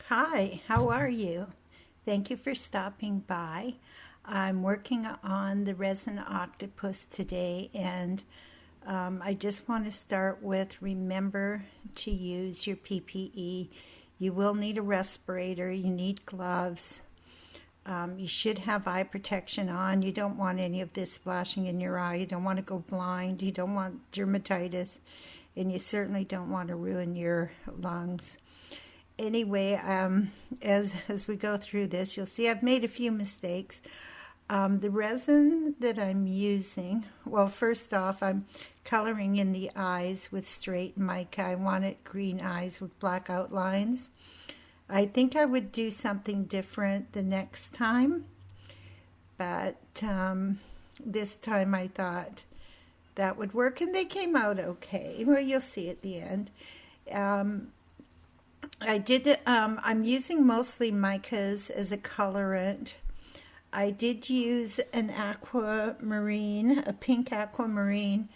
Hi, how are you? Thank you for stopping by. I'm working on the resin octopus today, and I just want to start with remember to use your PPE. You will need a respirator, you need gloves. You should have eye protection on. You don't want any of this splashing in your eye. You don't want to go blind. You don't want dermatitis, and you certainly don't want to ruin your lungs. Anyway, as we go through this, you'll see I've made a few mistakes. The resin that I'm using, well, first off, I'm coloring in the eyes with straight mica. I wanted green eyes with black outlines. I think I would do something different the next time, but this time I thought that would work, and they came out okay. Well, you'll see at the end. Um, I'm using mostly micas as a colorant. I did use an aquamarine, a pink aquamarine.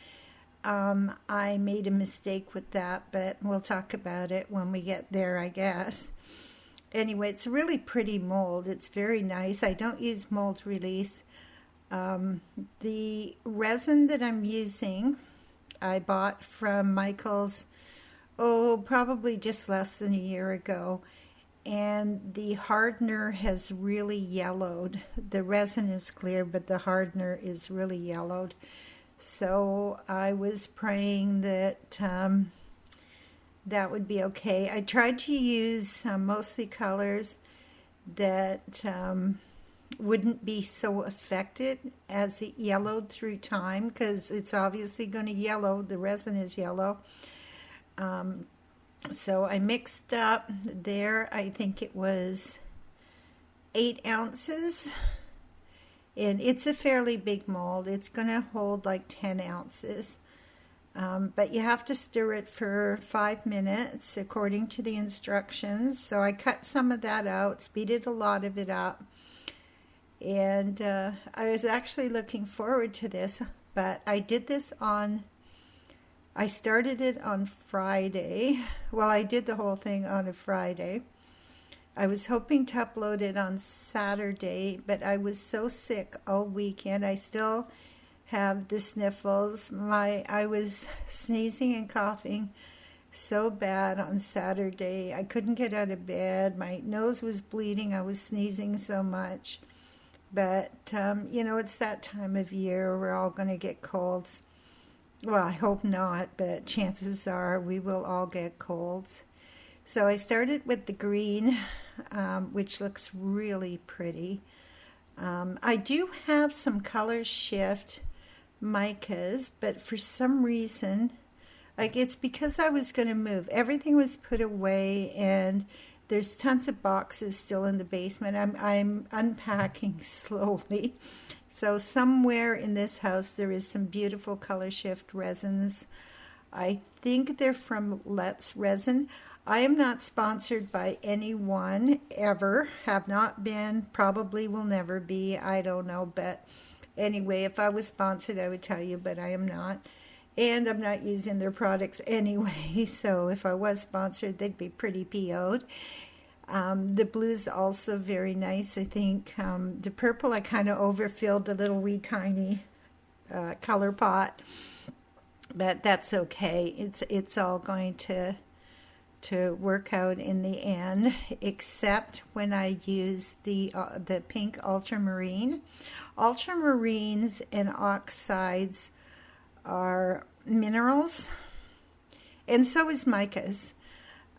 I made a mistake with that, but we'll talk about it when we get there, I guess. Anyway, it's a really pretty mold. It's very nice. I don't use mold release. The resin that I'm using, I bought from Michael's, oh, probably just less than a year ago. And the hardener has really yellowed. The resin is clear, but the hardener is really yellowed. So I was praying that that would be okay. I tried to use mostly colors that wouldn't be so affected as it yellowed through time, because it's obviously going to yellow. The resin is yellow. Um, so I mixed up there, I think it was 8 ounces, and it's a fairly big mold. It's going to hold like 10 ounces. But you have to stir it for 5 minutes according to the instructions. So I cut some of that out, speeded a lot of it up. And I was actually looking forward to this, but I started it on Friday. Well, I did the whole thing on a Friday. I was hoping to upload it on Saturday, but I was so sick all weekend. I still have the sniffles. I was sneezing and coughing so bad on Saturday. I couldn't get out of bed. My nose was bleeding. I was sneezing so much. But, it's that time of year. We're all going to get colds. Well, I hope not, but chances are we will all get colds. So I started with the green, which looks really pretty. I do have some color shift micas, but for some reason, like it's because I was going to move. Everything was put away, and there's tons of boxes still in the basement. I'm unpacking slowly. So somewhere in this house there is some beautiful color shift resins. I think they're from Let's Resin. I am not sponsored by anyone ever. Have not been, probably will never be. I don't know, but anyway, if I was sponsored I would tell you, but I am not. And I'm not using their products anyway, so if I was sponsored, they'd be pretty PO'd. The blue's also very nice, I think. The purple, I kind of overfilled the little wee tiny color pot, but that's okay. It's all going to work out in the end, except when I use the pink ultramarine. Ultramarines and oxides are minerals, and so is micas.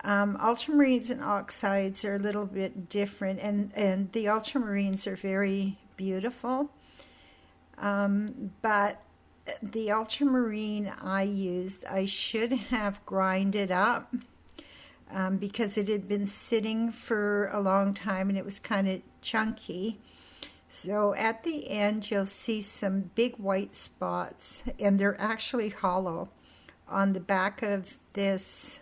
Ultramarines and oxides are a little bit different, and the ultramarines are very beautiful. But the ultramarine I used, I should have grinded up because it had been sitting for a long time and it was kind of chunky. So at the end, you'll see some big white spots, and they're actually hollow on the back of this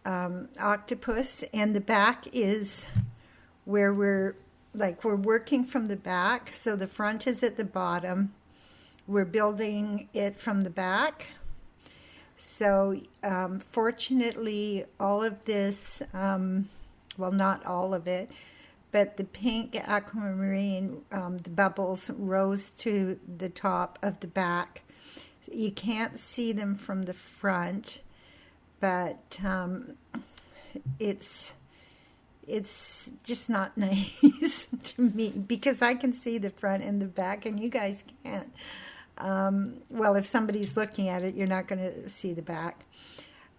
octopus, and the back is where we're working from the back, so the front is at the bottom. We're building it from the back. So fortunately, all of this well, not all of it, but the pink aquamarine, the bubbles rose to the top of the back. You can't see them from the front, but it's just not nice to me because I can see the front and the back and you guys can't. Well, if somebody's looking at it, you're not going to see the back.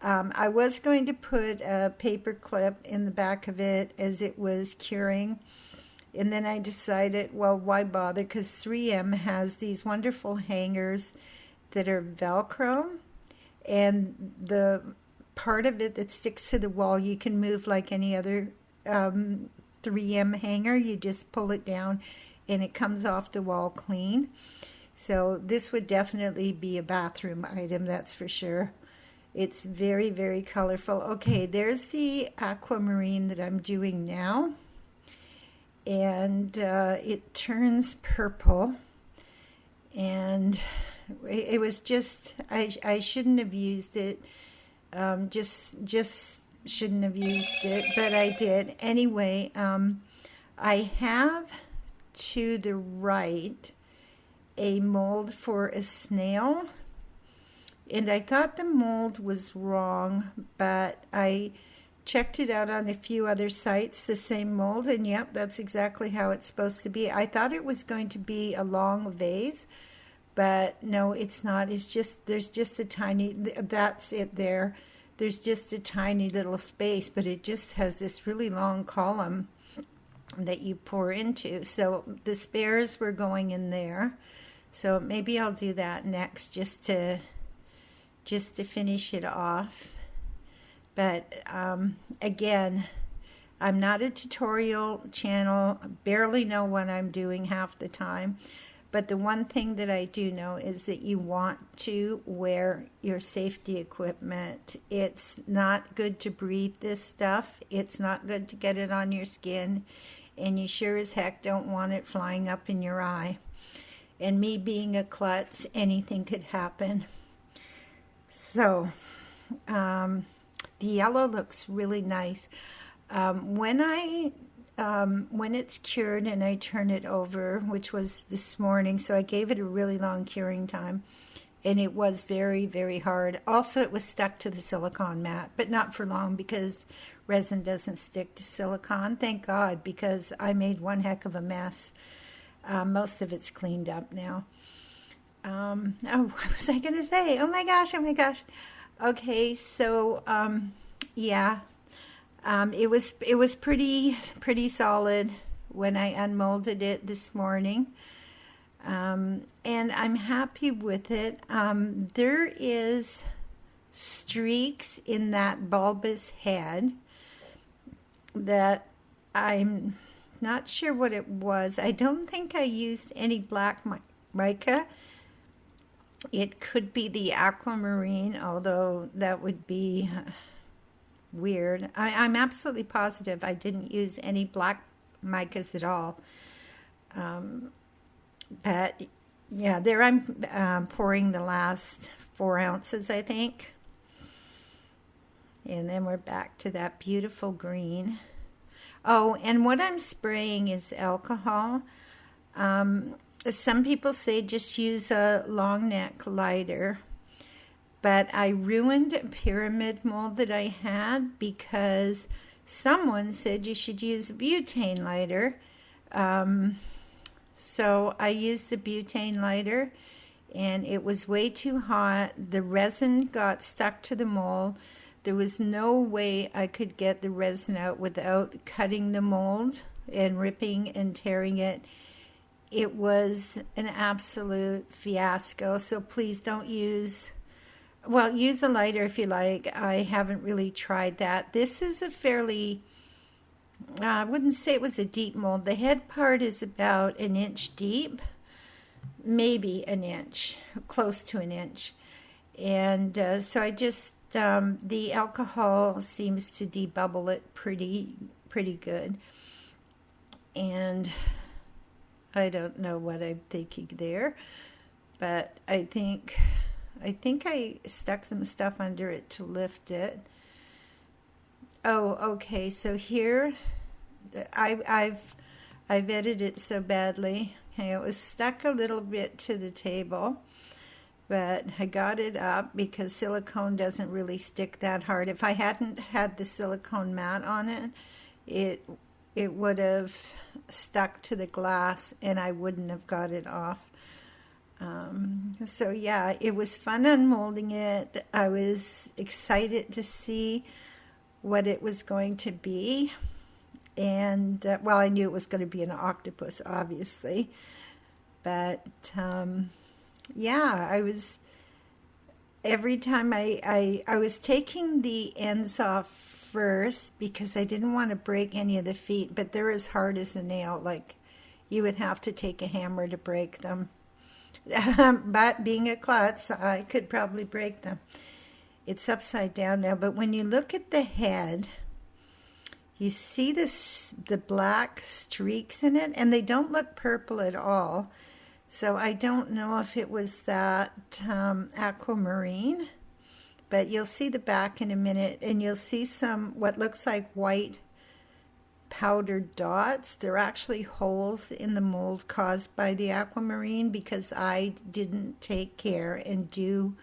I was going to put a paper clip in the back of it as it was curing. And then I decided, well, why bother? Because 3M has these wonderful hangers that are Velcro. And the part of it that sticks to the wall, you can move like any other 3M hanger. You just pull it down and it comes off the wall clean. So this would definitely be a bathroom item, that's for sure. It's very, very colorful. Okay, there's the aquamarine that I'm doing now. And it turns purple. And it was just, I shouldn't have used it. Just shouldn't have used it, but I did. Anyway, I have to the right a mold for a snail. And I thought the mold was wrong, but I checked it out on a few other sites, the same mold, and yep, that's exactly how it's supposed to be. I thought it was going to be a long vase, but no, it's not. It's just, there's just a tiny, that's it there. There's just a tiny little space, but it just has this really long column that you pour into. So the spares were going in there. So maybe I'll do that next just to finish it off. But again, I'm not a tutorial channel. I barely know what I'm doing half the time. But the one thing that I do know is that you want to wear your safety equipment. It's not good to breathe this stuff. It's not good to get it on your skin. And you sure as heck don't want it flying up in your eye. And me being a klutz, anything could happen. So, the yellow looks really nice. When it's cured and I turn it over, which was this morning, so I gave it a really long curing time, and it was very, very hard. Also, it was stuck to the silicone mat, but not for long because resin doesn't stick to silicone. Thank God, because I made one heck of a mess. Most of it's cleaned up now. What was I going to say? Oh my gosh. Okay, so, yeah. It was pretty solid when I unmolded it this morning. And I'm happy with it. There is streaks in that bulbous head that I'm not sure what it was. I don't think I used any black mica. It could be the aquamarine, although that would be weird. I'm absolutely positive I didn't use any black micas at all. But yeah, there I'm pouring the last 4 ounces, I think. And then we're back to that beautiful green. Oh, and what I'm spraying is alcohol. Some people say just use a long neck lighter. But I ruined a pyramid mold that I had because someone said you should use a butane lighter. So I used the butane lighter and it was way too hot. The resin got stuck to the mold. There was no way I could get the resin out without cutting the mold and ripping and tearing it. It was an absolute fiasco. So please don't use... Well, use a lighter if you like. I haven't really tried that. This is a fairly, I wouldn't say it was a deep mold. The head part is about an inch deep, maybe an inch, close to an inch. And so I just, the alcohol seems to debubble it pretty good. And I don't know what I'm thinking there, but I think I stuck some stuff under it to lift it. Oh, okay. So here, I, I've I've edited it so badly. Okay, it was stuck a little bit to the table, but I got it up because silicone doesn't really stick that hard. If I hadn't had the silicone mat on it, it it would have stuck to the glass and I wouldn't have got it off. So yeah, it was fun unmolding it. I was excited to see what it was going to be. And well, I knew it was going to be an octopus, obviously. But yeah, I was every time I was taking the ends off first because I didn't want to break any of the feet, but they're as hard as a nail. Like you would have to take a hammer to break them. But being a klutz, I could probably break them. It's upside down now, but when you look at the head, you see the black streaks in it, and they don't look purple at all. So I don't know if it was that aquamarine, but you'll see the back in a minute, and you'll see some what looks like white powdered dots. They're actually holes in the mold caused by the aquamarine because I didn't take care and do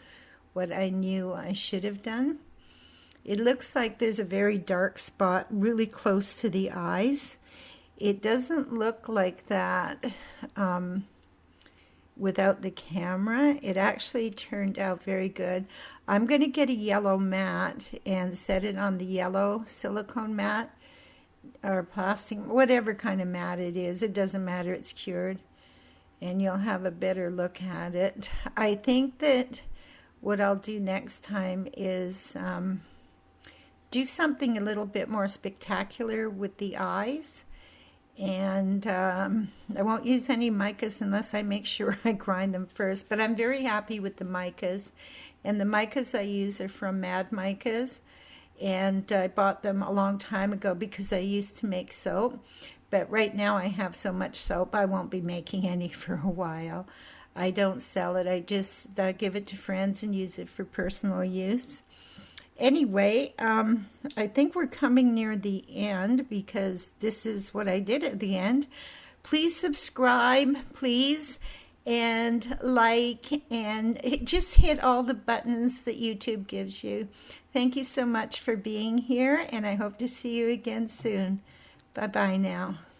what I knew I should have done. It looks like there's a very dark spot really close to the eyes. It doesn't look like that without the camera. It actually turned out very good. I'm going to get a yellow mat and set it on the yellow silicone mat or plastic, whatever kind of mat it is. It doesn't matter, it's cured. And you'll have a better look at it. I think that what I'll do next time is do something a little bit more spectacular with the eyes. And I won't use any micas unless I make sure I grind them first. But I'm very happy with the micas. And the micas I use are from Mad Micas. And I bought them a long time ago because I used to make soap. But right now I have so much soap, I won't be making any for a while. I don't sell it. I just give it to friends and use it for personal use. Anyway, I think we're coming near the end because this is what I did at the end. Please subscribe, please, and like, and just hit all the buttons that YouTube gives you. Thank you so much for being here, and I hope to see you again soon. Bye-bye now.